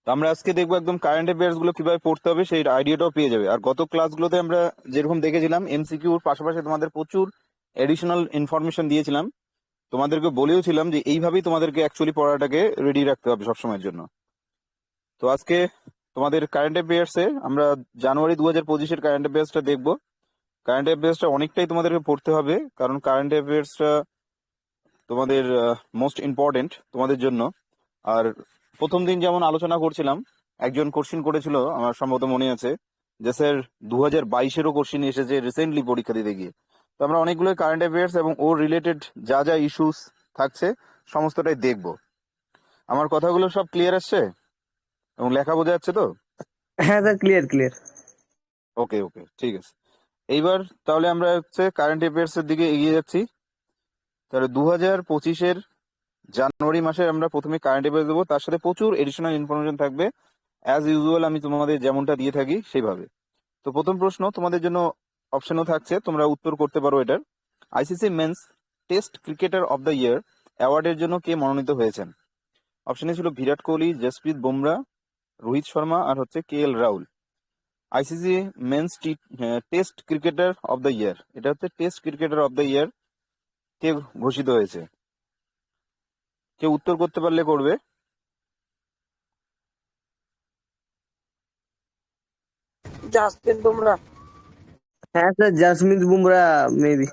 তো আমরা আজকে দেখবো একদম কারেন্ট অ্যাফেয়ার্স গুলো কিভাবে পড়তে হবে সেই আইডিয়াটাও পেয়ে যাবে। আর গত ক্লাসগুলোতে আমরা যেরকম দেখেছিলাম এমসিকিউর পাশাপাশি তোমাদের প্রচুর এডিশনাল ইনফরমেশন দিয়েছিলাম, তোমাদেরকে বলেও ছিলাম যে এইভাবেই তোমাদেরকে অ্যাকচুয়ালি পড়াটাকে রেডি রাখতে হবে সবসময়ের জন্য। তো আজকে তোমাদের কারেন্ট অ্যাফেয়ার্সে আমরা জানুয়ারি 2025-এর কারেন্ট অ্যাফেয়ার্সটা দেখবো। কারেন্ট অ্যাফেয়ার্সটা অনেকটাই তোমাদেরকে পড়তে হবে, কারণ কারেন্ট অ্যাফেয়ার্সটা তোমাদের মোস্ট ইম্পর্টেন্ট তোমাদের জন্য। আর প্রথম দিন যেমন আলোচনা করছিলাম, একজন কোশ্চিন করেছিল, আমার সম্ভবত মনে আছে যে স্যার 2022-এরও কোশ্চিন এসেছে রিসেন্টলি পরীক্ষা দিতে গিয়ে। তো আমরা অনেকগুলো কারেন্ট অ্যাফেয়ার্স এবং ওর রিলেটেড যা যা ইস্যুস থাকছে সমস্তটাই দেখব। আমার কথাগুলো সব ক্লিয়ার আসছে এবং লেখা বোঝা যাচ্ছে তো? হ্যাঁ স্যার, ক্লিয়ার ক্লিয়ার। ওকে ওকে, ঠিক আছে। এইবার তাহলে আমরা হচ্ছে কারেন্ট অ্যাফেয়ার্স এর দিকে এগিয়ে যাচ্ছি। তাহলে 2025-এর জানুয়ারি মাসে আমরা প্রথমে কারেন্ট অ্যাফেয়ার্স দেবো, তার সাথে প্রচুর এডিশনাল ইনফরমেশন থাকবে অ্যাজ ইউজুয়াল, আমি তোমাদের যেমনটা দিয়ে থাকি সেইভাবে। তো প্রথম প্রশ্ন তোমাদের জন্য অপশনও থাকছে, তোমরা উত্তর করতে পারো এটার। ICC men's test cricketer of the year অ্যাওয়ার্ডের জন্য কে মনোনীত হয়েছেন? অপশনে ছিল বিরাট কোহলি, জসপ্রীত বুমরা, রোহিত শর্মা আর হচ্ছে K L Rahul. ICC men's test cricketer of the year, এটা হচ্ছে test cricketer of the year কে ঘোষিত হয়েছে? কেউ উত্তর করতে পারলে করবে। জাসপ্রীত বুমরা। হ্যাঁ স্যার, জাসমিত বুমরা মেবি।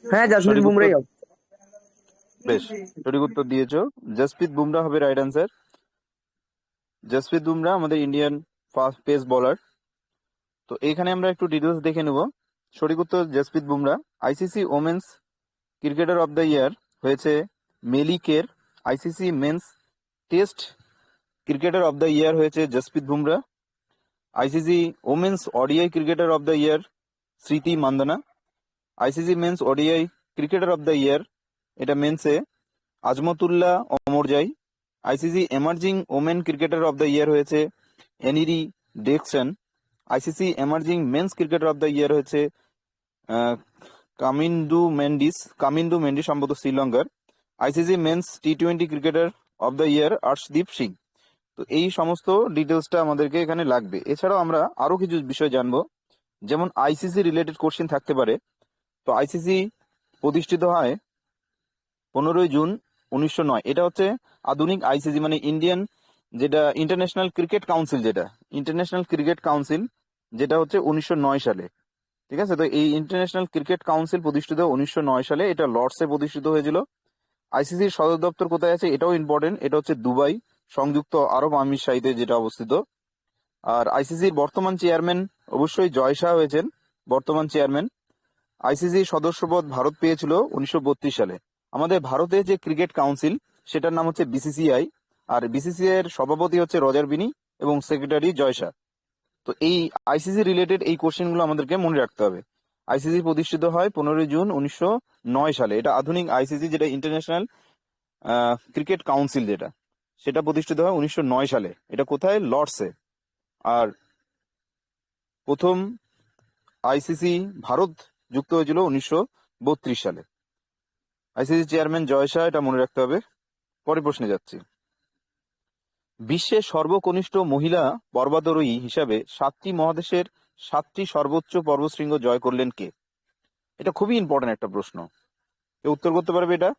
হ্যাঁ, জাসমিত সঠিক উত্তর, বুমরাই হবে। বেশ সঠিক উত্তর দিয়েছো। জসপ্রীত বুমরা হবে রাইট অ্যান্সার। জসপ্রীত বুমরা আমাদের ইন্ডিয়ান ফাস্ট পেস বোলার। তো এখানে আমরা একটু ডিটেলস দেখে নেব। সঠিক উত্তর Jasprit Bumrah. ICC women's cricketer of the year হয়েছে মেলিকের। ICC men's test cricketer of the year হয়েছে Jasprit Bumrah. ICC women's ODI cricketer of the year Smriti Mandhana. ICC men's ODI cricketer of the year, এটা মেন্সে Azmatullah Omarzai. ICC emerging women cricketer of the year হয়েছে Annerie Dercksen. ICC emerging men's cricketer of the year হয়েছে কামিন্দু মেন্ডিস সম্ভবত শ্রীলঙ্কার। ICC men's টি-20 cricketer of the ইয়ার আর্শদীপ সিং। তো এই সমস্ত ডিটেলসটা আমাদেরকে এখানে লাগবে। এছাড়াও আমরা আরো কিছু বিষয় জানবো, যেমন আইসিসি রিলেটেড কোশ্চেন থাকতে পারে। তো আইসিসি প্রতিষ্ঠিত হয় 15ই জুন 1909। এটা হচ্ছে আধুনিক আইসিসি, মানে ইন্ডিয়ান যেটা ইন্টারন্যাশনাল ক্রিকেট কাউন্সিল, যেটা হচ্ছে 1909 সালে। ঠিক আছে, তো এই ইন্টারন্যাশনাল ক্রিকেট কাউন্সিল প্রতিষ্ঠিত 1909 সালে, এটা লর্ডসে প্রতিষ্ঠিত হয়েছিল। আইসিসির সদর দপ্তর কোথায় আছে এটাও ইম্পর্টেন্ট, এটা হচ্ছে দুবাই, সংযুক্ত আরব আমিরশাহিতে যেটা অবস্থিত। আর আইসিসির বর্তমান চেয়ারম্যান অবশ্যই জয় শাহ হয়েছেন বর্তমান চেয়ারম্যান। আইসিসির সদস্যপদ ভারত পেয়েছিল 1932 সালে। আমাদের ভারতে যে ক্রিকেট কাউন্সিল সেটার নাম হচ্ছে বিসিসিআই, আর বিসিসিআই এর সভাপতি হচ্ছে রজার বিনি এবং সেক্রেটারি জয় শাহ। তো এই আইসিসি রিলেটেড এই কোশ্চেনগুলো আমাদেরকে মনে রাখতে হবে। আইসিসি প্রতিষ্ঠিত হয় 15ই জুন 1909 সালে। এটা আধুনিক আইসিসি, যেটা ইন্টারন্যাশনাল ক্রিকেট কাউন্সিল, সেটা প্রতিষ্ঠিত হয় 1909 সালে। এটা কোথায়? লর্ডসে। আর প্রথম আইসিসি ভারত যুক্ত হয়েছিল 1932 সালে। আইসিসি চেয়ারম্যান জয় শাহ, এটা মনে রাখতে হবে। পরের প্রশ্নে যাচ্ছি। বিশ্বের সর্বকনিষ্ঠ মহিলা পর্বতারোহী হিসাবে 7টি মহাদেশের 7টি সর্বোচ্চ পর্বতশৃঙ্গ জয় করলেন কে? এটা খুবই ইম্পর্টেন্ট একটা প্রশ্ন। কেউ উত্তর করতে পারবে এটা?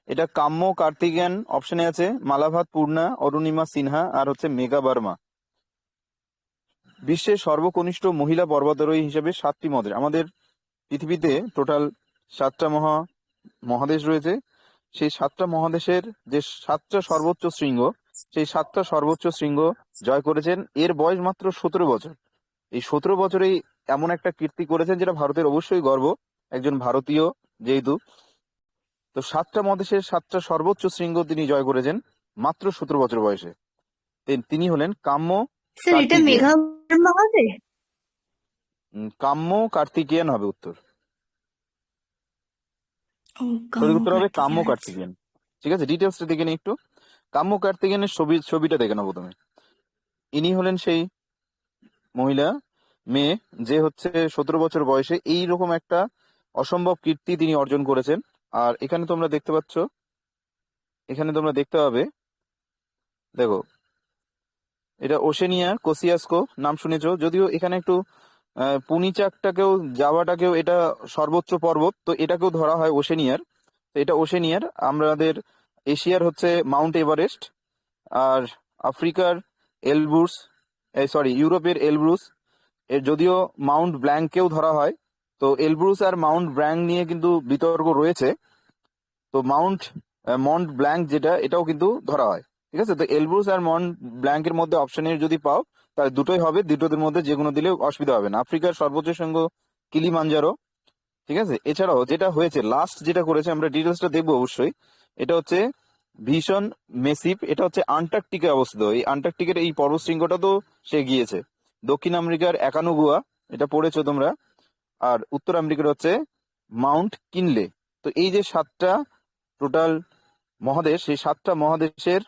এটা কাম্য কার্তিকেয়ান অপশনে আছে, মালাভাত পূর্ণা, অরুণিমা সিনহা আর হচ্ছে মেঘা বার্মা। বিশ্বের সর্বকনিষ্ঠ মহিলা পর্বতারোহী হিসেবে 7টি মহাদেশ, আমাদের পৃথিবীতে টোটাল 7টা মহাদেশ রয়েছে। সেই 7টা মহাদেশের যে 7টা সর্বোচ্চ শৃঙ্গ, সেই 7টা সর্বোচ্চ শৃঙ্গ জয় করেছেন। এর বয়স মাত্র 17 বছর। এই 17 বছরেই এমন একটা কীর্তি করেছেন যেটা ভারতের অবশ্যই গর্ব, একজন ভারতীয় যেহেতু। তো 7টা মহাদেশের 7টা সর্বোচ্চ শৃঙ্গ তিনি জয় করেছেন মাত্র 17 বছর বয়সে। তিনি হলেন কাম্য স্যার, এটা কার্তিকেয়ান। মেঘা বার্মা হবে? কাম্য কার্তিকেয়ান হবে উত্তর। ও, সঠিক কাম্য উত্তর হবে কাম্য কার্তিকেয়ান। কার্তিকেয়ান। ঠিক আছে, ডিটেলসটা দেখে নিই একটু। কাম্য কার্তিকেয়ানের ছবিটা দেখে নাও প্রথমে। ইনি হলেন সেই মহিলা, মেয়ে, যে হচ্ছে 17 বছর বয়সে এইরকম একটা অসম্ভব কীর্তি তিনি অর্জন করেছেন। আর এখানে তোমরা দেখতে পাচ্ছ, এখানে তোমরা দেখতে পাবে, দেখো এটা ওশেনিয়ার কোসিয়াস্কো নাম শুনেছো, যদিও এখানে একটু পুনিচাকটাকেও জাভাটাকেও এটা সর্বোচ্চ পর্বত, তো এটাকেও ধরা হয় ওশেনিয়ার। তো এটা ওশেনিয়ার। আমাদের এশিয়ার হচ্ছে মাউন্ট এভারেস্ট, আর আফ্রিকার এলব্রুস, ইউরোপের এলব্রুস, এর যদিও মাউন্ট ব্ল্যাঙ্ককেও ধরা হয়। তো এলব্রুস আর মাউন্ট ব্ল্যাঙ্ক নিয়ে কিন্তু বিতর্ক রয়েছে। তো মন্ট ব্ল্যাঙ্ক যেটা, এটাও কিন্তু ধরা হয়। ঠিক আছে, তো এলব্রুস আর মন্ট ব্ল্যাঙ্কের মধ্যে অপশনের যদি পাও তাহলে দুটোই হবে, দুটোদের মধ্যে যে কোনো দিলে অসুবিধা হবে না। আফ্রিকার সর্বোচ্চ শৃঙ্গ কিলিমাঞ্জারো। ঠিক আছে, এছাড়াও যেটা হয়েছে লাস্ট যেটা করেছে, আমরা ডিটেলসটা দেখবো অবশ্যই। এটা হচ্ছে ভীষণ মেসিভ, এটা হচ্ছে আন্টার্কটিকায় অবস্থিত। এই আন্টার্কটিকার এই পর্বতশৃঙ্গটা তো সে গিয়েছে। দক্ষিণ আমেরিকার একানুগুয়া, এটা পড়েছো তোমরা। আর উত্তর আমেরিকার হচ্ছে মাউন্ট কিনলে। তো এই যে 7টা টোটাল মহাদেশ, সেই 7টা মহাদেশের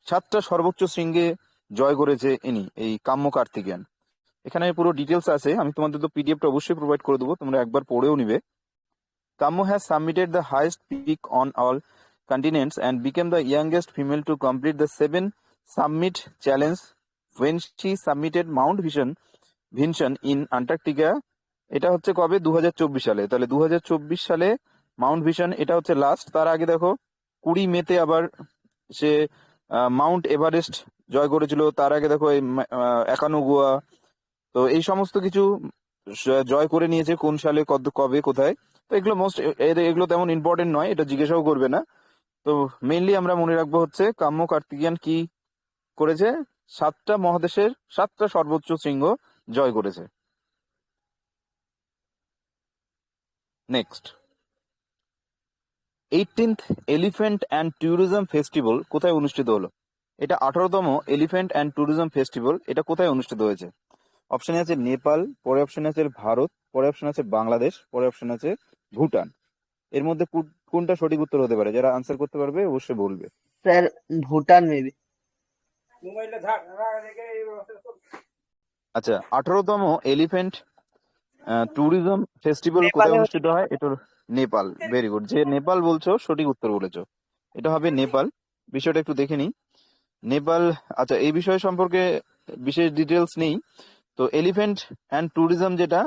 7টা সর্বোচ্চ শৃঙ্গে জয় করেছে ইনি, এই কাম্য কার্তিকেয়ান। এখানে পুরো ডিটেলস আছে, আমি তোমাদের তো পিডিএফটা অবশ্যই প্রোভাইড করে দেবো, তোমরা একবার পড়েও নিবে। Kammo has submitted the highest peak on all continents and became the youngest female to complete the 7 summit challenge when she submitted Mount Vinson in Antarctica. এটা হচ্ছে কবে? 2024 সালে। তাহলে 2024 সালে মাউন্ট ভিশন, এটা হচ্ছে লাস্ট। তার আগে দেখো 20 মেতে আবার সে মাউন্ট এভারেস্ট জয় করেছিল। তার আগে দেখো এই একানুগুয়া, তো এই সমস্ত কিছু জয় করে নিয়েছে। কোন সালে, কবে, কোথায়, তো এগুলো এগুলো তেমন ইম্পর্টেন্ট নয়, এটা জিজ্ঞাসাও করবে না। তো মেইনলি আমরা মনে রাখবো হচ্ছে কাম্য কার্তিকেয়ান কি করেছে, 7টা মহাদেশের 7টা সর্বোচ্চ শৃঙ্গ জয় করেছে। Next, 18th elephant and tourism festival কোথায় অনুষ্ঠিত হলো? এটা 18তম এলিফ্যান্ট অ্যান্ড ট্যুরিজম ফেস্টিভ্যাল, এটা কোথায় অনুষ্ঠিত হয়েছে? অপশনে আছে নেপাল, পরে অপশনে আছে ভারত, পরে অপশন আছে বাংলাদেশ, পরে অপশন আছে ভুটান। এর মধ্যে কোনটা সঠিক উত্তর হতে পারে? যারা আনসার করতে পারবে অবশ্যই বলবে। Sir Bhutan maybe. আচ্ছা, 18তম এলিফ্যান্ট ট্যুরিজম ফেস্টিভ্যাল কোথায় নেপালে অনুষ্ঠিত হয়? এটা হলো নেপাল। ভেরি গুড, যে নেপাল বলছো সঠিক উত্তর বলেছো, এটা হবে নেপাল। বিষয়টা একটু দেখে নিই। নেপাল, আচ্ছা এই বিষয় সম্পর্কে বিশেষ ডিটেলস নেই। তো এলিফ্যান্ট অ্যান্ড ট্যুরিজম যেটা,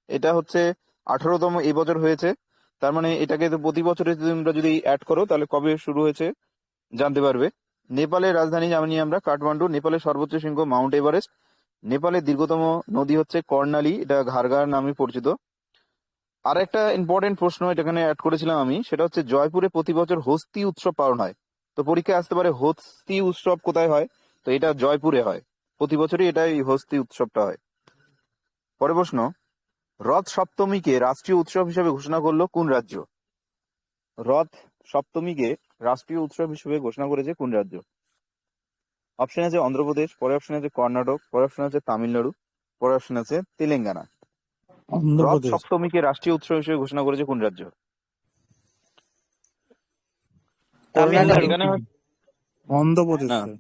এটা হচ্ছে 18তম এই বছর হয়েছে। তার মানে এটাকে তো প্রতি বছরে তোমরা যদি অ্যাড করো তাহলে কবে শুরু হয়েছে জানতে পারবে। নেপালের রাজধানী জানি আমরা কাঠমান্ডু। নেপালের সর্বোচ্চ শৃঙ্গ মাউন্ট এভারেস্ট। নেপালের দীর্ঘতম নদী হচ্ছে কর্ণালী, এটা ঘারগার নামে পরিচিত। আর একটা ইম্পর্টেন্ট প্রশ্ন এটা এখানে অ্যাড করেছিলাম আমি, সেটা হচ্ছে জয়পুরে প্রতি বছর হস্তি উৎসব পালন হয়। তো পরীক্ষায় আসতে পারে হস্তি উৎসব কোথায় হয়? তো এটা জয়পুরে হয়, প্রতি বছরই এটা এই হস্তি উৎসবটা হয়। পরে প্রশ্ন, রথ সপ্তমীকে রাষ্ট্রীয় উৎসব হিসেবে ঘোষণা করলো কোন রাজ্য? রথ সপ্তমীকে রাষ্ট্রীয় উৎসব হিসেবে ঘোষণা করেছে কোন রাজ্য? অপশন আছে অন্ধ্রপ্রদেশ, পরে অপশন আছে কর্ণাটক, পরে অপশন আছে তামিলনাড়ু, পরে অপশন আছে তেলেঙ্গানা। রথ অন্ধ্রপ্রদেশ। সপ্তমীকে রাষ্ট্রীয় উৎসব হিসেবে ঘোষণা করেছে কোন রাজ্য? তামিলনাড়ু। এখানে অন্ধ্রপ্রদেশ না, স্যার।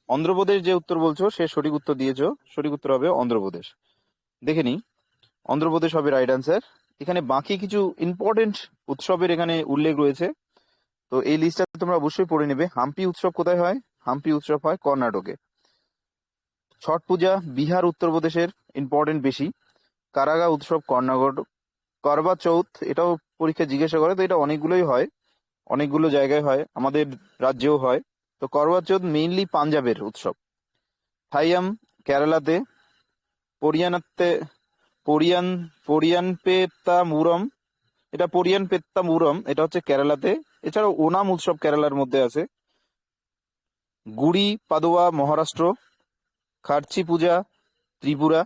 অন্ধ্রপ্রদেশ যে উত্তর বলছো সে সঠিক উত্তর দিয়েছো, সঠিক উত্তর হবে অন্ধ্রপ্রদেশ। দেখে নি, অন্ধ্রপ্রদেশ হবে রাইট অ্যান্সার। এখানে বাকি কিছু ইম্পর্টেন্ট উৎসবের এখানে উল্লেখ রয়েছে, তো এই লিস্টটা তোমরা অবশ্যই পড়ে নেবে। হাম্পি উৎসব কোথায় হয়? হাম্পি উৎসব হয় কর্ণাটকে। ছট পূজা বিহার উত্তরপ্রদেশের, ইম্পর্টেন্ট বেশি। কারাগা উৎসব কর্ণাটক। করবা চৌথ, এটাও পরীক্ষা জিজ্ঞাসা করে, তো এটা অনেকগুলোই হয়, অনেকগুলো জায়গায় হয়, আমাদের রাজ্যেও হয়। তো করবা চৌথ মেইনলি পাঞ্জাবের উৎসব। থাইয়াম কেরালাতে। পরিয়ানাতে পরিয়ানপেত্তামুরম, এটা পরিয়ানপেত্তামুরম, এটা হচ্ছে কেরালাতে। এছাড়াও ওনাম উৎসব কেরালার মধ্যে আছে। গুড়ি পাদোয়া মহারাষ্ট্র। খার্চি পূজা ত্রিপুরা।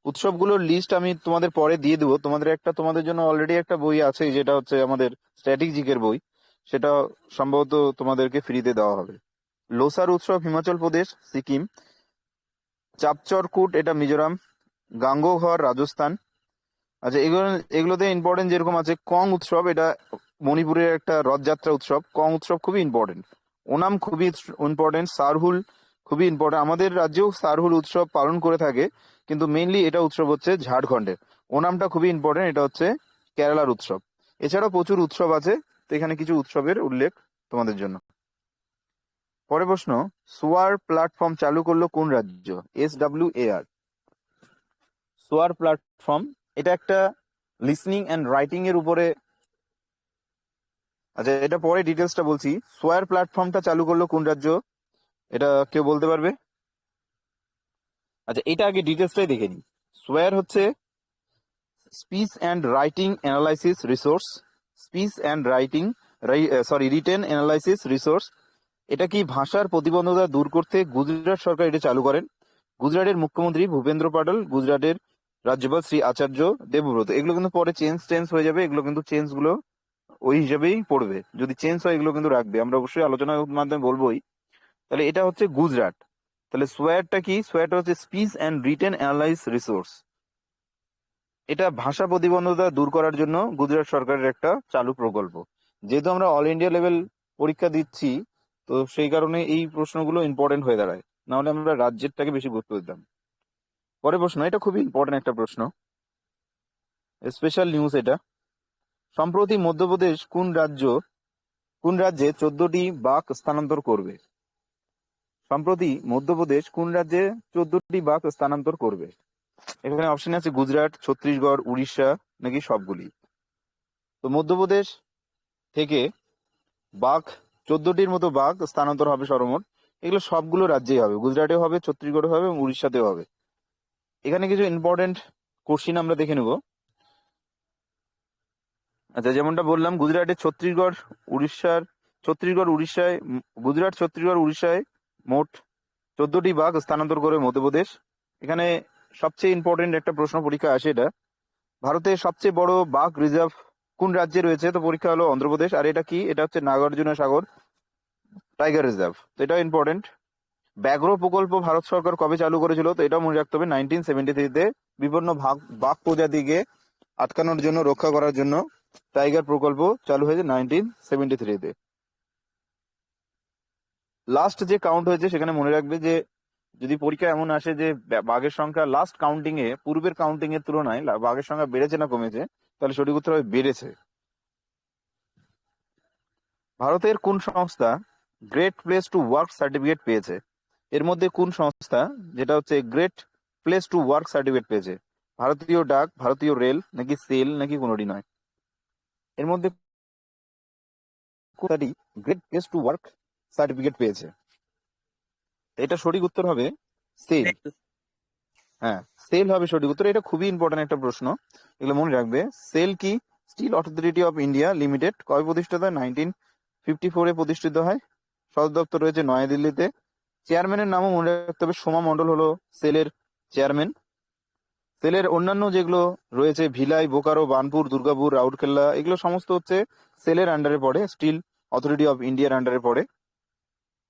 উৎসবগুলোর লিস্ট আমি তোমাদের পরে দিয়ে দেবো। তোমাদের জন্য অলরেডি একটা বই আছে, যেটা হচ্ছে আমাদের স্ট্র্যাটেজিকের বই, সেটা সম্ভবত তোমাদেরকে ফ্রিতে দেওয়া হবে। লোসার উৎসব হিমাচল প্রদেশ সিকিম। চাপচরকুট এটা মিজোরাম। গাঙ্গোঘর রাজস্থান। আচ্ছা, এগুলোতে ইম্পর্টেন্ট যেরকম আছে কং উৎসব, এটা মণিপুরের একটা রথযাত্রা উৎসব। কং উৎসব খুবই ইম্পর্টেন্ট। ওনাম খুবই ইম্পর্টেন্ট। সারহুল খুবই ইম্পর্টেন্ট, আমাদের রাজ্যেও সারহুল উৎসব পালন করে থাকে, কিন্তু মেইনলি এটা উৎসব হচ্ছে ঝাড়খণ্ডের। ওনামটা খুবই ইম্পর্টেন্ট, এটা হচ্ছে কেরালার উৎসব। এছাড়াও প্রচুর উৎসব আছে, তো এখানে কিছু উৎসবের উল্লেখ তোমাদের জন্য। পরের প্রশ্ন, সোয়ার প্ল্যাটফর্ম চালু করলো কোন রাজ্য? SWAR। সোয়ার প্ল্যাটফর্ম এটা একটা লিসনিং অ্যান্ড রাইটিং এর উপরে, আচ্ছা এটা পরে ডিটেলসটা বলছি। সোয়ার প্ল্যাটফর্মটা চালু করলো কোন রাজ্য, এটা কেউ বলতে পারবে? আচ্ছা এটা আগে ডিটেলসটাই দেখে নিই। সোয়ার হচ্ছে speech and writing analysis resource, speech and writing written analysis resource. এটা কি ভাষার প্রতিবন্ধকতা দূর করতে গুজরাট সরকার এটা চালু করেন। গুজরাটের মুখ্যমন্ত্রী ভূপেন্দ্র পাটল, গুজরাটের রাজ্যপাল শ্রী আচার্য দেবব্রত। এগুলো কিন্তু পরে চেঞ্জ হয়ে যাবে, এগুলো কিন্তু চেঞ্জ গুলো ওই হিসেবেই পড়বে, যদি চেঞ্জ হয় এগুলো কিন্তু রাখবে, আমরা অবশ্যই আলোচনার মাধ্যমে বলবোই। তাহলে এটা হচ্ছে গুজরাট। তাহলে সোয়ারটা কি? সোয়ারটা হচ্ছে speech and written analyse resource. এটা ভাষা প্রতিবন্ধকতা দূর করার জন্য গুজরাট সরকারের একটা চালু প্রকল্প। যেহেতু আমরা অল ইন্ডিয়া লেভেল পরীক্ষা দিচ্ছি, তো সেই কারণে এই প্রশ্নগুলো ইম্পর্টেন্ট হয়ে দাঁড়ায়, নাহলে আমরা রাজ্যেরটাকে বেশি গুরুত্ব দিতাম। পরের প্রশ্ন, এটা খুবই ইম্পর্টেন্ট একটা প্রশ্ন, স্পেশাল নিউজ এটা। সম্প্রতি মধ্যপ্রদেশ কোন রাজ্যে 14টি বাঘ স্থানান্তর করবে? সম্প্রতি মধ্যপ্রদেশ কোন রাজ্যে 14টি বাঘ স্থানান্তর করবে? এখানে অপশন আছে গুজরাট, ছত্তিশগড়, উড়িষ্যা, নাকি সবগুলি। তো মধ্যপ্রদেশ থেকে বাঘ 14টির মতো বাঘ স্থানান্তর হবে সর্বমোট। এগুলো সবগুলো রাজ্যেই হবে, গুজরাটেও হবে, ছত্তিশগড়ে হবে এবং উড়িষ্যাতেও হবে। এখানে কিছু ইম্পর্টেন্ট কোশ্চিন আমরা দেখে নেব। আচ্ছা যেমনটা বললাম, গুজরাটের গুজরাট, ছত্তিশগড়, উড়িষ্যায় মোট 14টি বাঘ স্থানান্তর করে মধ্যপ্রদেশ। এখানে সবচেয়ে ইম্পর্টেন্ট একটা প্রশ্ন পরীক্ষা আসে, এটা ভারতের সবচেয়ে বড় বাঘ রিজার্ভ কোন রাজ্যে রয়েছে? তো পরীক্ষা হলো অন্ধ্রপ্রদেশ। আর এটা কি? এটা হচ্ছে নাগার্জুনা সাগর টাইগার রিজার্ভ, তো এটাও ইম্পর্টেন্ট। ব্যাঘ্র প্রকল্প ভারত সরকার কবে চালু করেছিল? তো এটাও মনে রাখতে হবে 1973-তে। বিভিন্ন বাঘ প্রজাতিকে আটকানোর জন্য, রক্ষা করার জন্য টাইগার প্রকল্প চালু হয়েছে 1973-তে। লাস্ট যে কাউন্ট হয়েছে সেখানে মনে রাখবে যে যদি পরীক্ষা এমন আসে যে বাঘের সংখ্যা লাস্ট কাউন্টিং এ পূর্বের কাউন্টিং এর তুলনায় বাঘের সংখ্যা বেড়েছে না কমেছে, তাহলে সঠিক উত্তর হবে বেড়েছে। ভারতের কোন সংস্থা great place to work certificate পেয়েছে? এর মধ্যে কোন সংস্থা যেটা হচ্ছে great place to work certificate পেয়েছে? ভারতীয় ডাক, ভারতীয় রেল, নাকি সেল, নাকি কোনোটি নয়? এর মধ্যে কোনটি great place to work certificate পেয়েছে? এটা সঠিক উত্তর হবে সেল। হ্যাঁ, সেল হবে সঠিক উত্তর। এটা খুবই ইম্পর্টেন্ট একটা প্রশ্ন, এগুলো মনে রাখবে। সেল কি? Steel authority of India limited. কবে প্রতিষ্ঠিত হয়? 1954-এ প্রতিষ্ঠিত হয়। সদর দপ্তর রয়েছে নয়াদিল্লিতে। চেয়ারম্যানের নামও মনে রাখতে হবে, সোমা মন্ডল হলো সেলের চেয়ারম্যান। সেলের অন্যান্য যেগুলো রয়েছে ভিলাই, বোকারো, বার্নপুর, দুর্গাপুর, রাউরকেল্লা, এগুলো সমস্ত হচ্ছে সেলের আন্ডারে পড়ে, স্টিল অথরিটি অফ ইন্ডিয়ার আন্ডারে পড়ে।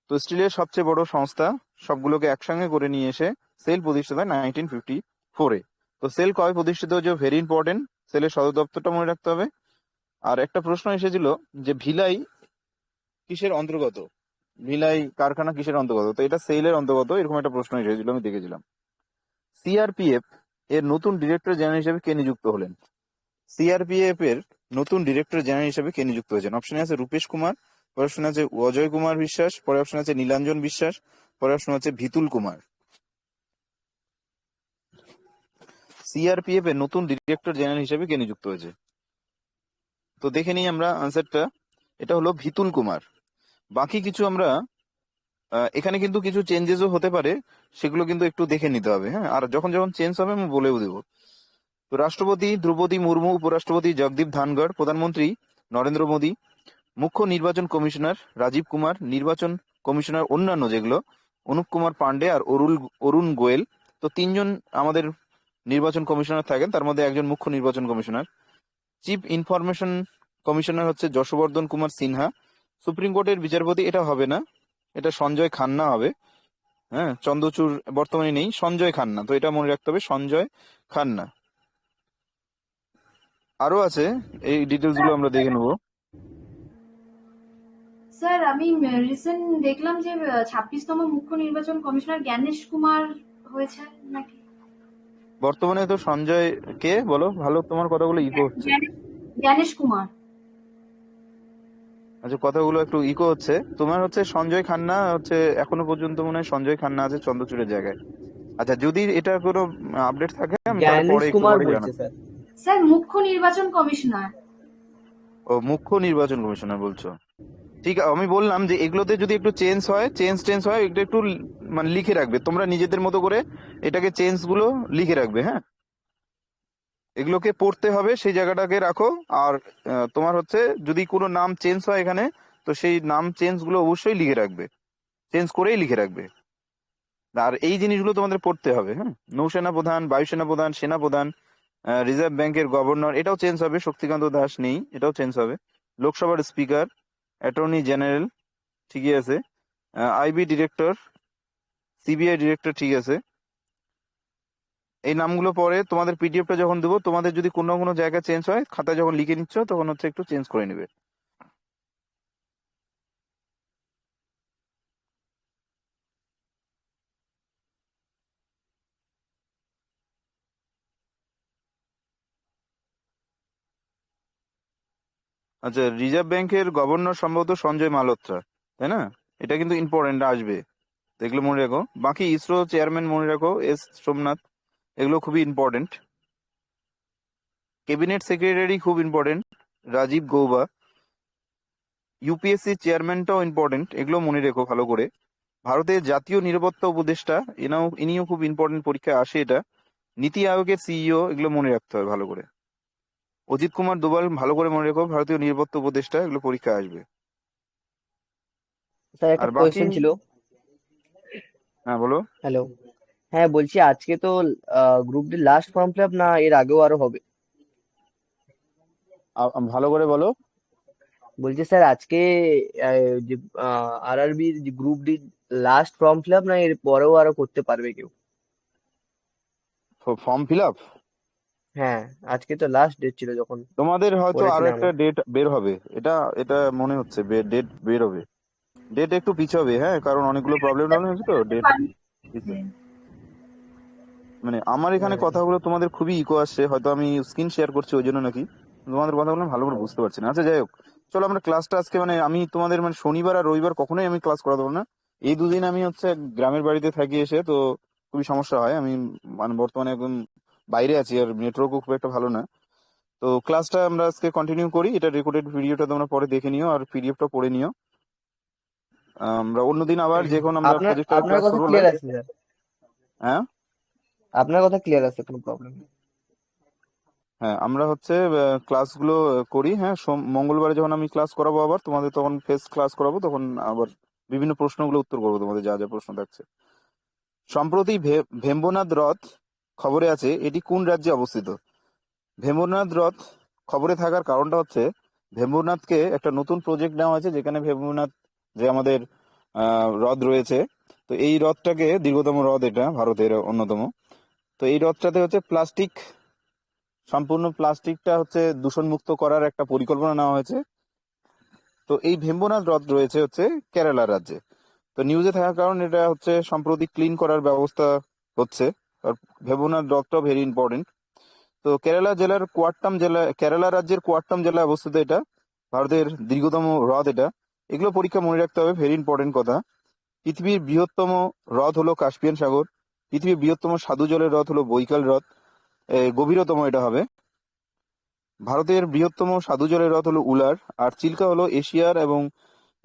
তো স্টিলের সবচেয়ে বড় সংস্থা, সবগুলোকে একসঙ্গে করে নিয়ে এসে সেল প্রতিষ্ঠিত হয় 1954-এ। তো সেল কবে প্রতিষ্ঠিত হয়েছে? ভেরি ইম্পর্টেন্ট, সেলের সদর দপ্তরটা মনে রাখতে হবে। আর একটা প্রশ্ন এসেছিল যে ভিলাই কিসের অন্তর্গত, ভিলাই কারখানা কিসের অন্তর্গত? তো এটা সেলের অন্তর্গত, এরকম একটা প্রশ্ন এসেছিল, আমি দেখেছিলাম। সিআরপিএফ এর নতুন ডিরেক্টর জেনারেল হিসেবে কে নিযুক্ত হলেন? সিআরপিএফ এর নতুন ডিরেক্টর জেনারেল হিসেবে কে নিযুক্ত হয়েছেন? অপশনে আছে রূপেশ কুমার, পরে অপশন আছে অজয় কুমার বিশ্বাস, পরে অপশন আছে নীলাঞ্জন বিশ্বাস, পরে অপশন আছে ভিতুল কুমার। সিআরপিএফ এর নতুন ডিরেক্টর জেনারেল হিসেবে কে নিযুক্ত হয়েছে? তো দেখে নিই আমরা আনসারটা, এটা হলো ভিতুল কুমার। বাকি কিছু আমরা এখানে কিন্তু কিছু চেঞ্জেসও হতে পারে, সেগুলো কিন্তু একটু দেখে নিতে হবে। হ্যাঁ, আর যখন যখন চেঞ্জ হবে আমি বলেও দেবো। তো রাষ্ট্রপতি দ্রৌপদী মুর্মু, উপরাষ্ট্রপতি জগদীপ ধনখড়, প্রধানমন্ত্রী নরেন্দ্র মোদী, মুখ্য নির্বাচন কমিশনার রাজীব কুমার, নির্বাচন কমিশনার অন্যান্য যেগুলো অনুপ কুমার পান্ডে আর অরুণ গোয়েল। তো তিনজন আমাদের নির্বাচন কমিশনার থাকেন, তার মধ্যে একজন মুখ্য নির্বাচন কমিশনার। চিফ ইনফরমেশন কমিশনার হচ্ছে যশবর্ধন কুমার সিনহা। সুপ্রিম কোর্টের বিচারপতি এটা হবে না, এটা সঞ্জয় খান্না হবে। হ্যাঁ, চন্দ্রচূড় বর্তমানে নেই, সঞ্জয় খান্না, তো এটা মনে রাখতে হবে, সঞ্জয় খান্না। আরো আছে, এই ডিটেলস গুলো আমরা দেখে নেবো। স্যার আমি রিসেন্ট দেখলাম যে 26তম মুখ্য নির্বাচন কমিশনার জ্ঞানেশ কুমার হয়েছে নাকি? বর্তমানে তো সঞ্জয় কে, বলো, ভালো, তোমার কথাগুলো ইকো হচ্ছে। জ্ঞানেশ কুমার। জ্ঞানেশ কুমার, জ্ঞানেশ কুমার। জ্ঞানেশ কুমার। জ্ঞানেশ কুমার। আচ্ছা, কথাগুলো একটু ইকো হচ্ছে। তোমার হচ্ছে সঞ্জয় খান্না হচ্ছে, এখনো পর্যন্ত মনে হয় সঞ্জয় খান্না আছে চন্দ্রচূড়ের জায়গায়। আচ্ছা, যদি এটা কোনো আপডেট থাকে আমি তাহলে জ্ঞানেশ পরে একটু কুমার পরে বলছে জানাবো। স্যার। স্যার মুখ্য নির্বাচন কমিশনার। ও, মুখ্য নির্বাচন কমিশনার বলছো? ঠিক আছে, আমি বললাম যে এগুলোতে যদি একটু চেঞ্জ হয়, চেঞ্জ হয়, একটু একটু মানে লিখে রাখবে তোমরা নিজেদের মতো করে, এটাকে চেঞ্জ গুলো লিখে রাখবে, হ্যাঁ। এগুলোকে পড়তে হবে, সেই জায়গাটাকে রাখো। আর তোমার হচ্ছে যদি কোনো নাম চেঞ্জ হয় এখানে, তো সেই নাম চেঞ্জ গুলো অবশ্যই লিখে রাখবে, চেঞ্জ করেই লিখে রাখবে। আর এই জিনিসগুলো তোমাদের পড়তে হবে, হ্যাঁ। নৌসেনা প্রধান, বায়ুসেনা প্রধান, সেনা প্রধান, রিজার্ভ ব্যাংকের গভর্নর, এটাও চেঞ্জ হবে। শক্তিকান্ত দাস নেই, এটাও চেঞ্জ হবে। লোকসভার স্পিকার, অ্যাটর্নি জেনারেল, ঠিকই আছে। আইবি ডিরেক্টর, সিবিআই ডিরেক্টর, ঠিক আছে। এই নামগুলো পরে তোমাদের পিডিএফটা যখন দেবো, তোমাদের যদি কোনো কোনো জায়গায় চেঞ্জ হয়, খাতায় যখন লিখে নিচ্ছ তখন হচ্ছে একটু চেঞ্জ করে নেবে। আচ্ছা, রিজার্ভ ব্যাংকের গভর্নর সম্ভবত সঞ্জয় মালহোত্রা, তাই না? এটা কিন্তু ইম্পর্টেন্ট আসবে, তো এগুলো মনে রাখো। বাকি ইসরো চেয়ারম্যান মনে রাখো, এস সোমনাথ, এগুলো খুবই ইম্পর্টেন্ট। ক্যাবিনেট সেক্রেটারি খুব ইম্পর্টেন্ট, রাজীব গৌবা। ইউপিএসসি চেয়ারম্যানটাও ইম্পর্টেন্ট, এগুলো মনে রেখো ভালো করে। ভারতের জাতীয় নিরাপত্তা উপদেষ্টা, ইনিও খুব ইম্পর্টেন্ট, পরীক্ষায় আসে এটা। নীতি আয়োগের সিইও, এগুলো মনে রাখতে হবে ভালো করে। অজিত কুমার দোভাল, ভালো করে মনে রেখো, ভারতীয় নিরাপত্তা উপদেষ্টা, এগুলো পরীক্ষায় আসবে। স্যার একটা আর বাকি, কোয়েশ্চেন ছিল। হ্যাঁ বলো। হ্যালো। হ্যাঁ বলছি, আজকে তো group D last form fill up, না এর আগেও আরো হবে? ভালো করে বলো। বলছি স্যার, আজকে যে আরআরবি যে group D last form fill up, না এর পরেও আরো করতে পারবে কেউ? ফর্ম ফিল আপ হ্যাঁ, আজকে তো লাস্ট ডেট ছিল যখন তোমাদের হয়তো আরো করেছিলাম একটা আমি। ডেট বের হবে, এটা এটা মনে হচ্ছে ডেট বের হবে। ডেট একটু পিছাবে, হ্যাঁ, কারণ অনেকগুলো প্রবলেম হয়েছে, তো ডেট মানে আমার এখানে হ্যাঁ। কথাগুলো তোমাদের খুবই ইকো আসছে, হয়তো আমি স্ক্রিন শেয়ার করছি ওই জন্য নাকি তোমাদের কথাগুলো আমি ভালো করে বুঝতে পারছি না। আচ্ছা, যাই হোক, চলো আমরা ক্লাসটা আজকে, মানে আমি তোমাদের মানে শনিবার আর রবিবার কখনোই আমি ক্লাস করাতে পারবো না। এই দুদিন আমি হচ্ছে গ্রামের বাড়িতে থাকি এসে, তো খুবই সমস্যা হয়। আমি মানে বর্তমানে একদম বাইরে আছি, আর নেটওয়ার্কও খুব একটা ভালো না। তো ক্লাসটা আমরা আজকে কন্টিনিউ করি, এটা রেকর্ডেড ভিডিওটা তোমরা পরে দেখে নিও আর পিডিএফটা পড়ে নিও। আমরা অন্যদিন আবার যখন আমরা আপনার প্রজেক্টরের আপনার ক্লাস কথা করবো ক্লিয়ার আছে স্যার। হ্যাঁ। আপনার কথা ক্লিয়ার আছে, কোনো প্রবলেম নেই। হ্যাঁ, আমরা হচ্ছে ক্লাসগুলো করি, হ্যাঁ। মঙ্গলবারে যখন আমি ক্লাস করাবো আবার তোমাদের, তখন ফেস ক্লাস করাবো, তখন আবার বিভিন্ন প্রশ্নগুলো উত্তর করবো, তোমাদের যা যা প্রশ্ন থাকছে। সম্প্রতি ভেম্বনাথ হ্রদ খবরে আছে, এটি কোন রাজ্যে অবস্থিত? ভেম্বনাথ হ্রদ খবরে থাকার কারণটা হচ্ছে, ভেম্বনাথকে একটা নতুন প্রজেক্ট নেওয়া হয়েছে, যেখানে ভেম্বনাথ যে আমাদের হ্রদ রয়েছে, তো এই হ্রদটাকে, দীর্ঘতম হ্রদ এটা ভারতের অন্যতম, তো এই হ্রদটাতে হচ্ছে সম্পূর্ণ প্লাস্টিকটা হচ্ছে দূষণমুক্ত করার একটা পরিকল্পনা নেওয়া হয়েছে। তো এই ভেম্বনাথ হ্রদ রয়েছে হচ্ছে কেরালা রাজ্যে। তো নিউজে থাকার কারণ এটা হচ্ছে সম্প্রতি ক্লিন করার ব্যবস্থা হচ্ছে। আর ভেম্বনাথ হ্রদটাও ভেরি ইম্পর্টেন্ট। তো কেরালা রাজ্যের কোয়াট্টাম জেলায় অবস্থিত এটা, ভারতের দীর্ঘতম হ্রদ এটা। এগুলো পরীক্ষা মনে রাখতে হবে, ভেরি ইম্পর্টেন্ট কথা। পৃথিবীর বৃহত্তম হ্রদ হলো কাস্পিয়ান সাগর। পৃথিবীর বৃহত্তম স্বাদু জলের হ্রদ হলো বৈকাল হ্রদ, গভীরতম এটা হবে। ভারতের বৃহত্তম স্বাদু জলের হ্রদ হলো উলার। আর চিল্কা হলো এশিয়ার, এবং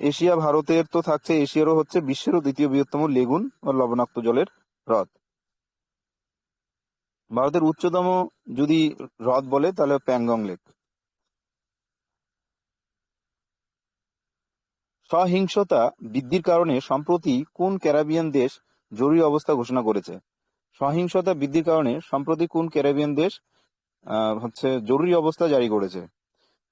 এশিয়া ভারতের তো থাকছে, এশিয়ারও হচ্ছে বিশ্বেরও দ্বিতীয় বৃহত্তম লেগুন বা লবণাক্ত জলের হ্রদ। ভারতের উচ্চতম যদি হ্রদ বলে তাহলে প্যাংগং লেক। সহিংসতা বৃদ্ধির কারণে সম্প্রতি কোন ক্যারিবিয়ান দেশ জরুরি অবস্থা ঘোষণা করেছে? সহিংসতা বৃদ্ধির কারণে সম্প্রতি কোন ক্যারিবিয়ান দেশ হচ্ছে জরুরি অবস্থা জারি করেছে,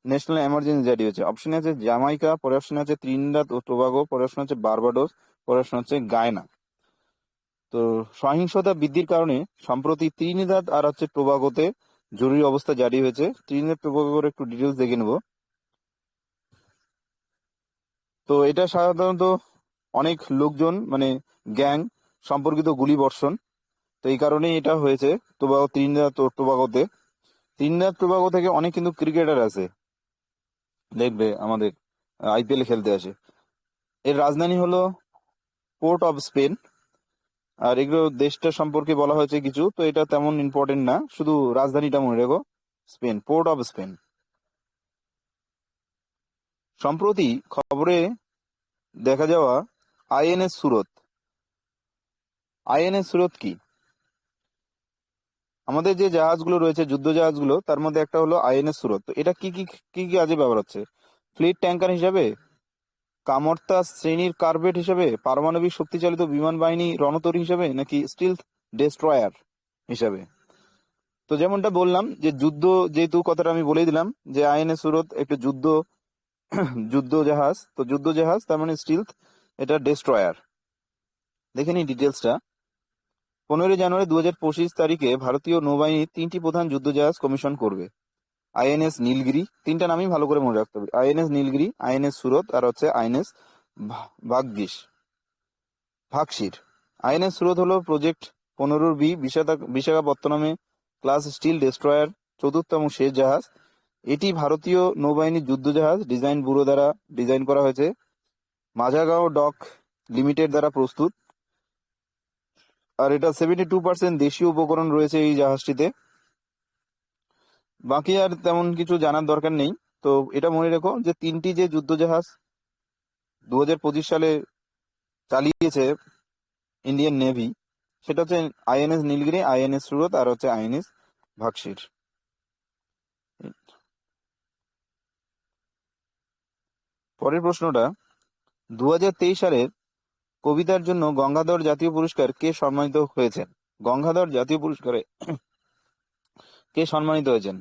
ন্যাশনাল এমার্জেন্সি জারি হয়েছে? অপশন আছে জামাইকা, পরে অপশন আছে ত্রিনিদাদ ও টোবাগো, পরে অপশন আছে বার্বাডোস, পরে অপশন হচ্ছে গায়না। তো সহিংসতা বৃদ্ধির কারণে সম্প্রতি ত্রিনিদাদ আর হচ্ছে টোবাগোতে জরুরি অবস্থা জারি হয়েছে। ত্রিনিদাদ টোবাগোর একটু ডিটেলস দেখে নেব। তো এটা সাধারণত অনেক লোকজন, মানে গ্যাং সম্পর্কিত গুলি বর্ষণ, তো এই কারণেই এটা হয়েছে ত্রিনিদাদ ও টোবাগোতে। ত্রিনিদাদ টোবাগো থেকে অনেক কিন্তু ক্রিকেটার আছে, দেখবে আমাদের আইপিএল খেলতে আসে। এর রাজধানী হলো পোর্ট অফ স্পেন। আর এগুলো দেশটা সম্পর্কে বলা হয়েছে কিছু, তো এটা তেমন ইম্পর্টেন্ট না, শুধু রাজধানীটা মনে রেখো, স্পেন, পোর্ট অফ স্পেন। সম্প্রতি খবরে দেখা যাওয়া আইএনএস সুরত। আইএনএস সুরত কি? আমাদের যে জাহাজগুলো রয়েছে, যুদ্ধ জাহাজগুলো, তার মধ্যে একটা হলো আইএনএস সুরত। তো এটা কি কি কি কি কাজে ব্যবহার হচ্ছে? ফ্লিট ট্যাঙ্কার হিসাবে, কামর্তা শ্রেণীর কারভেট হিসাবে, পারমাণবিক শক্তিচালিত বিমান বাহিনী রণতরী হিসাবে, নাকি স্টিলথ ডেস্ট্রয়ার হিসাবে? তো যেমনটা বললাম যে যুদ্ধ, যেহেতু কথাটা আমি বলেই দিলাম যে আইএনএস সুরত একটা যুদ্ধ জাহাজ, তো যুদ্ধ জাহাজ তার মানে স্টিলথ, এটা ডেস্ট্রয়ার। দেখে নিই ডিটেলসটা। 15 জানুয়ারি 2025 তারিখে ভারতীয় নৌবাহিনী 3টি প্রধান যুদ্ধ জাহাজ কমিশন করবে। আইএনএস নীলগিরি, তিনটা নামই ভালো করে মনে রাখতে হবে, আইএনএস নীলগিরি, আইএনএস সুরত, আর হচ্ছে আইএনএস ভাগশির। আইএনএস সুরত হলো প্রজেক্ট 15B বিশাখাপত্তনমে ক্লাস স্টিল ডেস্ট্রয়ার, চতুর্থতম শেষ জাহাজ। এটি ভারতীয় নৌবাহিনীর যুদ্ধ জাহাজ ডিজাইন ব্যুরো দ্বারা ডিজাইন করা হয়েছে, মাঝাগাঁও ডক লিমিটেড দ্বারা প্রস্তুত। আর এটা 72% দেশীয় উপকরণ রয়েছে এই জাহাজটিতে। বাকি আর তেমন কিছু জানার দরকার নেই। তো এটা মনে রেখো যে তিনটি যে যুদ্ধ জাহাজ 2025 সালে চালিয়েছে ইন্ডিয়ান নেভি, সেটা হচ্ছে আইএনএস নীলগিরি, আইএনএস সুরত, আর হচ্ছে আইএনএস ভাগশির। পরের প্রশ্নটা, 2023 সালের কবিতার জন্য গঙ্গাধর জাতীয় পুরস্কার কে সম্মানিত হয়েছেন? গঙ্গাধর জাতীয় পুরস্কারে কে সম্মানিত হয়েছেন?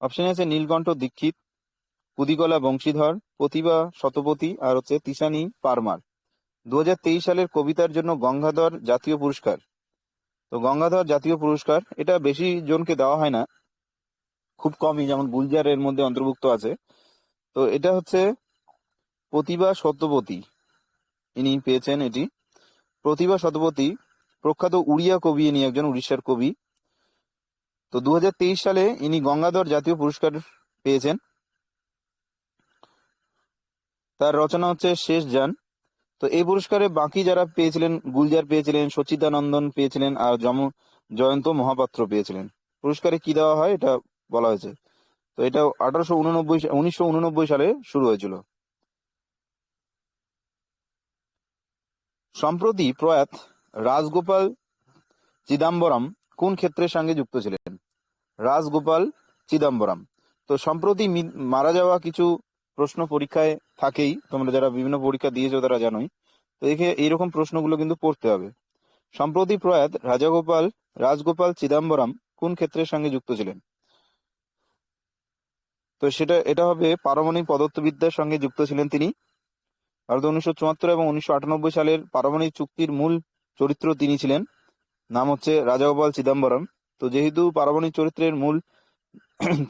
অপশনে আছে নীলকণ্ঠ দীক্ষিত, পুদিকলা বংশীধর, প্রতিভা শতপথী, আর হচ্ছে তিশানি পারমার। 2023 সালের কবিতার জন্য গঙ্গাধর জাতীয় পুরস্কার, তো গঙ্গাধর জাতীয় পুরস্কার এটা বেশি জনকে দেওয়া হয় না, খুব কমই, যেমন গুলজার এর মধ্যে অন্তর্ভুক্ত আছে। তো এটা হচ্ছে প্রতিভা শতপথী, ইনি পেয়েছেন এটি। প্রতিভা শতপথী প্রখ্যাত উড়িয়া কবি, ইনি একজন উড়িষ্যার কবি। তো 2023 সালে ইনি গঙ্গাধর জাতীয় পুরস্কার পেয়েছেন। তার রচনা হচ্ছে শেষ যান। তো এই পুরস্কারে বাকি যারা পেয়েছিলেন, গুলজার পেয়েছিলেন, সচ্চিদানন্দন পেয়েছিলেন, আর জয়ন্ত মহাপাত্র পেয়েছিলেন। পুরস্কারে কি দেওয়া হয় এটা বলা হয়েছে। তো এটা 1989 সালে শুরু হয়েছিল। সম্প্রতি প্রয়াত রাজগোপাল চিদাম্বরম কোন ক্ষেত্রের সঙ্গে যুক্ত ছিলেন? রাজগোপাল চিদাম্বরম। তো সম্প্রতি মারা যাওয়া কিছু প্রশ্ন পরীক্ষায় থাকেই, তোমরা যারা বিভিন্ন পরীক্ষা দিয়েছো তারা জানোই। তো এইরকম প্রশ্নগুলো কিন্তু পড়তে হবে। সম্প্রতি প্রয়াত রাজগোপাল চিদাম্বরম কোন ক্ষেত্রের সঙ্গে যুক্ত ছিলেন? তো এটা হবে পারমাণবিক পদার্থবিদ্যার সঙ্গে যুক্ত ছিলেন তিনি। ভারত 1974 এবং 1998 সালের পারমাণবিক চুক্তির মূল চরিত্র তিনি ছিলেন, নাম হচ্ছে রাজাগোপাল চিদাম্বরম। তো যেহেতু পারমাণবিক চরিত্রের মূল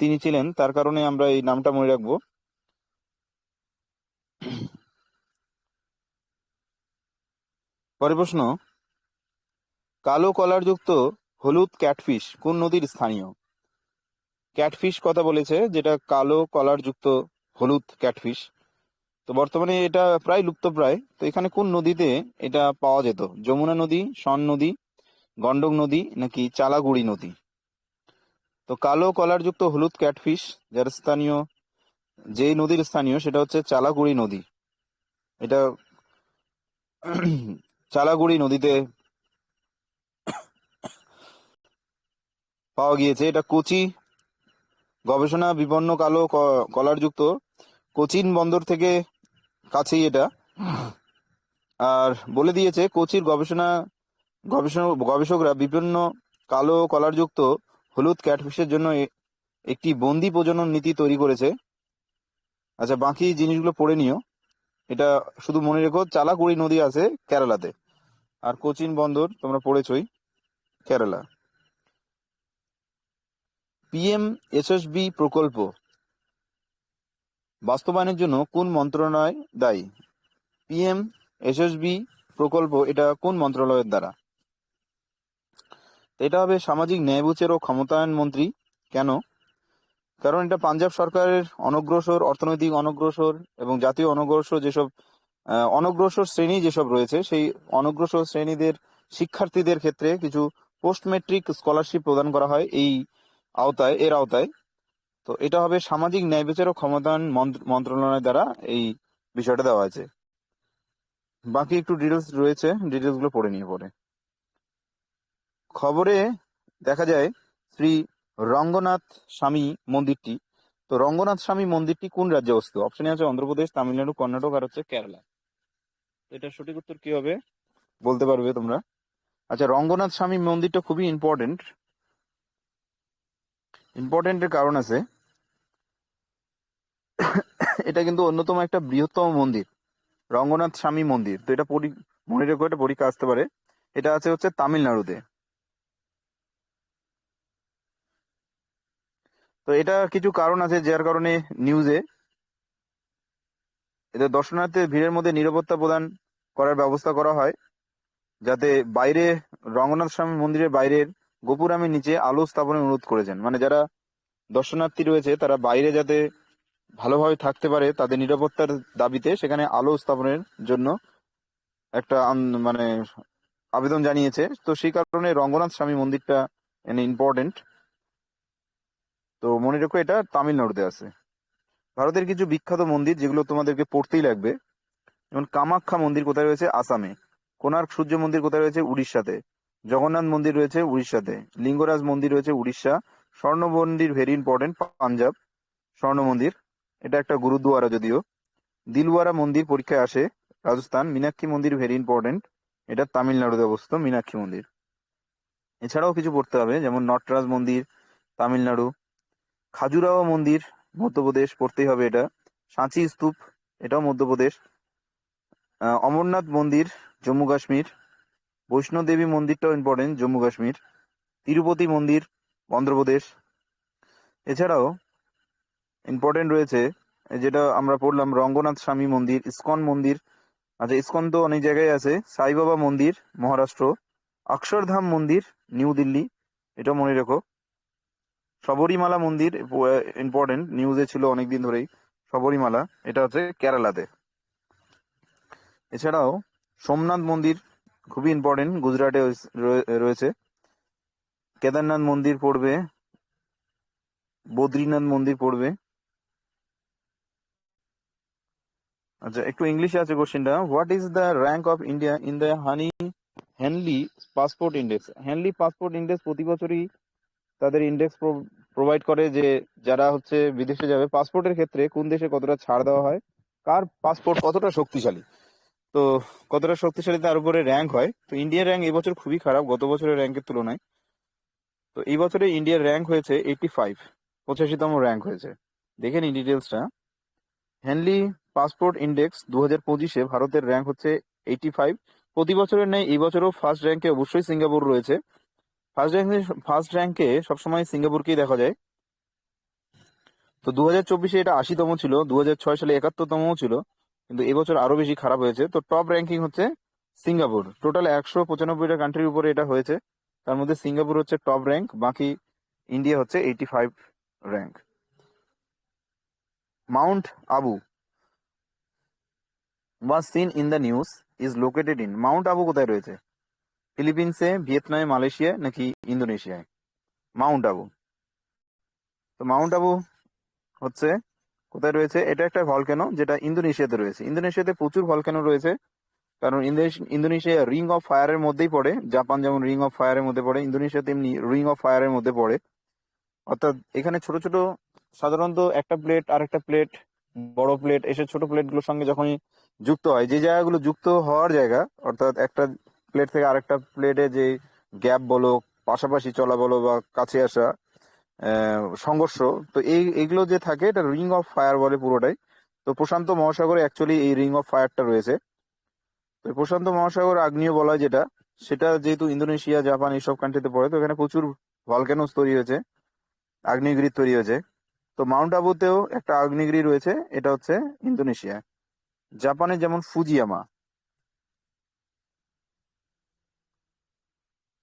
তিনি ছিলেন, তার কারণে আমরা এই নামটা মনে রাখবো। পরের প্রশ্ন, কালো কলারযুক্ত হলুদ ক্যাটফিশ কোন নদীর স্থানীয়? ক্যাটফিশ কথা বলেছে, যেটা কালো কলারযুক্ত হলুদ ক্যাটফিশ। তো বর্তমানে এটা প্রায় লুপ্তপ্রায়। তো এখানে কোন নদীতে এটা পাওয়া যেত? যমুনা নদী, সন নদী, গন্ডক নদী, নাকি চালাগুড়ি নদী? তো কালো কলারযুক্ত হলুদ ক্যাটফিশ যার স্থানীয়, যেই নদীর স্থানীয়, সেটা হচ্ছে চালাগুড়ি নদী। এটা চালাগুড়ি নদীতে পাওয়া গিয়েছে। এটা কোচি গবেষণা বিপন্ন কালো কলারযুক্ত কোচিন বন্দর থেকে কাছেই এটা। আর বলে দিয়েছে কোচির গবেষকরা বিভিন্ন কালো কলারযুক্ত হলুদ ক্যাটফিশের জন্য একটি বন্দি প্রজনন নীতি তৈরি করেছে। আচ্ছা, বাকি জিনিসগুলো পড়ে নিও। এটা শুধু মনে রেখো, চালাকুড়ি নদী আছে কেরালাতে, আর কোচিন বন্দর তোমরা পড়েছই, কেরালা। PM-SSB প্রকল্প বাস্তবায়নের জন্য কোন মন্ত্রণালয় দায়ী? PM-SSB প্রকল্প এটা কোন মন্ত্রণালয়ের দ্বারা? এটা হবে সামাজিক ন্যায় বিচার ও ক্ষমতায়ন মন্ত্রী। কেন? কারণ এটা পাঞ্জাব সরকারের অনগ্রসর, অর্থনৈতিক অনগ্রসর এবং জাতীয় অনগ্রসর যেসব অনগ্রসর শ্রেণী যেসব রয়েছে, সেই অনগ্রসর শ্রেণীদের শিক্ষার্থীদের ক্ষেত্রে কিছু পোস্ট মেট্রিক স্কলারশিপ প্রদান করা হয় এর আওতায়। তো এটা হবে সামাজিক ন্যায় বিচার ও ক্ষমতায়ন মন্ত্রণালয় দ্বারা এই বিষয়টা দেওয়া আছে। বাকি একটু ডিটেলস রয়েছে, ডিটেলস গুলো পড়ে নিয়ে পরে। খবরে দেখা যায় শ্রী রঙ্গনাথ স্বামী মন্দিরটি, তো রঙ্গনাথ স্বামী মন্দিরটি কোন রাজ্যে অবস্থিত? অপশনে আছে অন্ধ্রপ্রদেশ, তামিলনাড়ু, কর্ণাটক আর হচ্ছে কেরালা। এটার সঠিক উত্তর কি হবে বলতে পারবে তোমরা? আচ্ছা, রঙ্গনাথ স্বামী মন্দিরটা খুবই ইম্পর্টেন্টের কারণ আছে। এটা কিন্তু অন্যতম একটা বৃহত্তম মন্দির, রঙ্গনাথ স্বামী মন্দির। তো এটা মনে রেখো, এটা পরীক্ষা আসতে পারে। এটা আছে হচ্ছে তামিলনাড়ুতে। তো এটা কিছু কারণ আছে যার কারণে নিউজে এদের দর্শনার্থীদের ভিড়ের মধ্যে নিরাপত্তা প্রদান করার ব্যবস্থা করা হয়, যাতে বাইরে রঙ্গনাথ স্বামী মন্দিরের বাইরের গোপুরামের নিচে আলো স্থাপনের অনুরোধ করেছেন। মানে যারা দর্শনার্থী রয়েছে তারা বাইরে যাতে ভালোভাবে থাকতে পারে তাদের নিরাপত্তার দাবিতে সেখানে আলো স্থাপনের জন্য একটা মানে আবেদন জানিয়েছে। তো সেই কারণে রঙ্গনাথ স্বামী মন্দিরটা ইম্পর্টেন্ট। তো মনে রেখো এটা তামিলনাড়ুতে আছে। ভারতের কিছু বিখ্যাত মন্দির যেগুলো তোমাদেরকে পড়তেই লাগবে, যেমন কামাখ্যা মন্দির কোথায় রয়েছে? আসামে। কোণার্ক সূর্য মন্দির কোথায় রয়েছে? উড়িষ্যাতে। জগন্নাথ মন্দির রয়েছে উড়িষ্যাতে। লিঙ্গরাজ মন্দির রয়েছে উড়িষ্যা। স্বর্ণ মন্দির ভেরি ইম্পর্টেন্ট, পাঞ্জাব। স্বর্ণ মন্দির, এটা একটা গুরুদুয়ারা যদিও। দিলওয়ারা মন্দির পরীক্ষায় আসে, রাজস্থান। মীনাক্ষী মন্দির ভেরি ইম্পর্টেন্ট, এটা তামিলনাড়ুতে অবস্থিত মীনাক্ষী মন্দির। এছাড়াও কিছু পড়তে হবে, যেমন নটরাজ মন্দির তামিলনাড়ু। খাজুরাহো মন্দির মধ্যপ্রদেশ, পড়তেই হবে এটা। সাঁচি স্তূপ, এটাও মধ্যপ্রদেশ। অমরনাথ মন্দির জম্মু কাশ্মীর। বৈষ্ণোদেবী মন্দিরটাও ইম্পর্টেন্ট, জম্মু কাশ্মীর। তিরুপতি মন্দির অন্ধ্রপ্রদেশ। এছাড়াও ইম্পর্টেন্ট রয়েছে যেটা আমরা পড়লাম, রঙ্গনাথ স্বামী মন্দির, ইসকন মন্দির। আচ্ছা, ইসকন তো অনেক জায়গায় আছে। সাইবাবা মন্দির মহারাষ্ট্র। অক্ষরধাম মন্দির নিউ দিল্লি, এটা মনে রেখো। শবরীমালা মন্দির ইম্পর্টেন্ট, নিউজে ছিল অনেকদিন ধরেই। শবরীমালা, এটা হচ্ছে কেরালাতে। এছাড়াও সোমনাথ মন্দির খুবই ইম্পর্টেন্ট, গুজরাটে রয়েছে। কেদারনাথ মন্দির পড়বে, বদ্রীনাথ মন্দির পড়বে। আচ্ছা, একটু ইংলিশে আছে কোশ্চেনটা। What is the rank of India in the Henley passport index? Henley passport index প্রতি বছরই তাদের ইন্ডেক্স প্রোভাইড করে যে যারা হচ্ছে বিদেশে যাবে, পাসপোর্টের ক্ষেত্রে কোন দেশে কতটা ছাড় দেওয়া হয়, কার পাসপোর্ট কতটা শক্তিশালী। তো কতটা শক্তিশালী তার উপরে র্যাঙ্ক হয়। তো ইন্ডিয়ার র্যাঙ্ক এবছর খুবই খারাপ গত বছরের র্যাঙ্কের তুলনায়। তো এই বছরে ইন্ডিয়ার র্যাঙ্ক হয়েছে 85, 85তম র্যাঙ্ক হয়েছে। দেখে নি ডিটেলসটা। হেনলি পাসপোর্ট ইন্ডেক্স 2025-এ ভারতের র্যাঙ্ক হচ্ছে 85। প্রতি বছরের ন্যায় এই বছরও ফার্স্ট র্যাঙ্কে অবশ্যই সিঙ্গাপুর রয়েছে। ফার্স্ট র্যাঙ্কে সবসময় সিঙ্গাপুরকেই দেখা যায়। তো 2024-এ এটা 80তম ছিল, 2006 সালে 71তম ছিল, কিন্তু এবছর আরো বেশি খারাপ হয়েছে। তো টপ র্যাঙ্কিং হচ্ছে সিঙ্গাপুর। টোটাল 195টা কান্ট্রির উপরে এটা হয়েছে, তার মধ্যে সিঙ্গাপুর হচ্ছে টপ র্যাঙ্ক, বাকি ইন্ডিয়া হচ্ছে 85 rank. Mount Abu was seen in the news is located in, Mount Abu কোথায় রয়েছে? ফিলিপিন্সে, ভিয়েতনামে, মালয়েশিয়ায় নাকি ইন্দোনেশিয়ায়? মাউন্ট আবু। তো মাউন্ট আবু হচ্ছে কোথায় রয়েছে? এটা একটা ভলক্যানো যেটা ইন্দোনেশিয়াতে রয়েছে। ইন্দোনেশিয়াতে প্রচুর ভলক্যানো রয়েছে, কারণ ইন্দোনেশিয়া রিং অফ ফায়ারের মধ্যেই পড়ে। জাপান যেমন রিং অফ ফায়ারের মধ্যে পড়ে, ইন্দোনেশিয়া তেমনি রিং অফ ফায়ারের মধ্যে পড়ে। অর্থাৎ এখানে ছোট ছোট, সাধারণত একটা প্লেট আর একটা প্লেট, বড় প্লেট এসে ছোট প্লেটগুলোর সঙ্গে যখনই যুক্ত হয়, যে জায়গাগুলো যুক্ত হওয়ার জায়গা, অর্থাৎ একটা প্লেট থেকে আরেকটা প্লেটে যে গ্যাপ বলো, পাশাপাশি চলা বলো বা কাছে আসা সংঘর্ষ, তো এইগুলো যে থাকে এটা রিং অফ ফায়ার বলে পুরোটাই। তো প্রশান্ত মহাসাগরে অ্যাকচুয়ালি এই রিং অফ ফায়ারটা রয়েছে। তো প্রশান্ত মহাসাগর আগ্নেয় বলয় যেটা, সেটা যেহেতু ইন্দোনেশিয়া, জাপান এইসব কান্ট্রিতে পড়ে, তো এখানে প্রচুর ভলক্যানোস তৈরি হয়েছে, আগ্নেয়গিরি তৈরি হয়েছে। তো মাউন্ট আবুতেও একটা আগ্নেয়গিরি রয়েছে, এটা হচ্ছে ইন্দোনেশিয়া। জাপানে যেমন Fujiyama.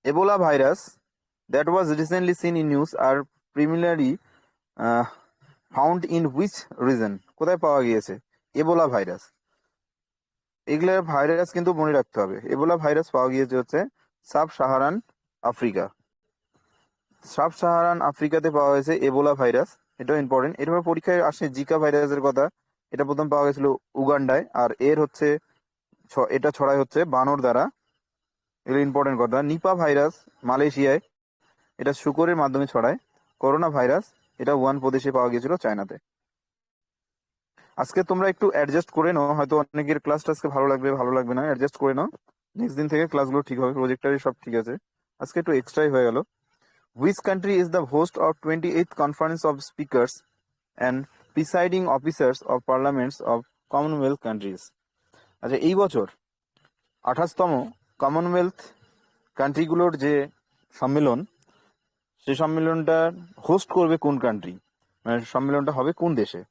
Ebola virus that was recently seen in news are primarily found in which region, কোথায় পাওয়া গিয়েছে? এবোলা ভাইরাস। এগুলো ভাইরাস কিন্তু মনে রাখতে হবে। এবোলা ভাইরাস পাওয়া গিয়েছে হচ্ছে sub Saharan Africa. Sub Saharan আফ্রিকাতে পাওয়া হয়েছে এবোলা ভাইরাস, এটাও ইম্পর্টেন্ট। এরপর পরীক্ষায় আসে জিকা ভাইরাসের কথা, এটা প্রথম পাওয়া গেছিল উগান্ডায়, আর এর হচ্ছে এটা ছড়ায় হচ্ছে বানর দ্বারা, এগুলো ইম্পর্টেন্ট কথা। নিপা ভাইরাস মালয়েশিয়ায়, এটা শুকরের মাধ্যমে ছড়ায়। করোনা ভাইরাস এটা ওয়ান প্রদেশে পাওয়া গিয়েছিল চায়নাতে। আজকে তোমরা একটু অ্যাডজাস্ট করে নাও, হয়তো অনেকের ক্লাসটা আজকে ভালো লাগবে ভালো লাগবে না, অ্যাডজাস্ট করে নাও। নেক্সট দিন থেকে ক্লাসগুলো ঠিক হবে, প্রজেক্টারে সব ঠিক আছে, আজকে একটু এক্সট্রাই হয়ে গেল। Which country is the host of 28th Conference of Speakers and Presiding Officers of Parliaments of Commonwealth Countries? আচ্ছা, এই বছর 28তম কমনওয়েলথ কান্ট্রিগুলোর যে সম্মেলন, সেই সম্মেলনটা হোস্ট করবে কোন কান্ট্রি, মানে সম্মেলনটা হবে কোন দেশে?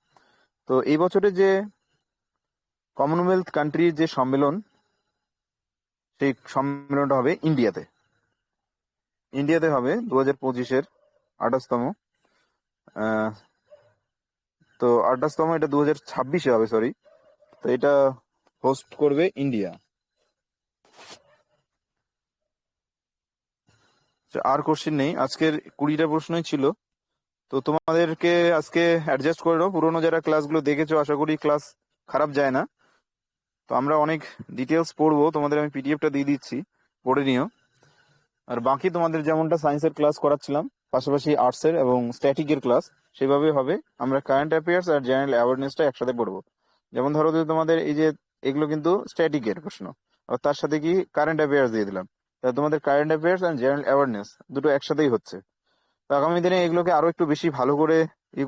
তো এই বছরে যে কমনওয়েলথ কান্ট্রির যে সম্মেলন, সেই সম্মেলনটা হবে ইন্ডিয়াতে। ইন্ডিয়াতে হবে 2025-এর 28তম। তো 28তম এটা 2026-এ হবে, সরি। তো এটা হোস্ট করবে ইন্ডিয়া। আর কোশ্চেন নেই, আজকের 20টা প্রশ্নই ছিল। তো তোমাদেরকে আজকে অ্যাডজাস্ট করে নাও, পুরোনো যারা ক্লাসগুলো দেখেছো আশা করি ক্লাস খারাপ যায় না। তো আমরা অনেক ডিটেলস পড়বো, তোমাদের আমি পিডিএফটা দিয়ে দিচ্ছি, পড়ে নিও। আর বাকি তোমাদের যেমনটা সায়েন্সের ক্লাস করাচ্ছিলাম, পাশাপাশি আর্টসের এবং স্ট্যাটিকের ক্লাস সেভাবে হবে। আমরা কারেন্ট অ্যাফেয়ার্স আর জেনারেল অ্যাওয়ারনেসটা একসাথে পড়বো। যেমন ধরো যে তোমাদের এই যে এগুলো কিন্তু স্ট্যাটিকের প্রশ্ন, আর তার সাথে কি কারেন্ট অ্যাফেয়ার্স দিয়ে দিলাম, তাহলে তোমাদের কারেন্ট অ্যাফেয়ার্স আর জেনারেল অ্যাওয়ারনেস দুটো একসাথেই হচ্ছে। তো আগামী দিনে এগুলোকে আরো একটু বেশি ভালো করে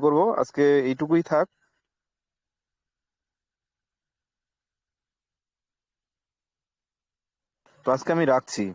করবো। আজকে এইটুকুই থাক। তো আজকে আমি রাখছি।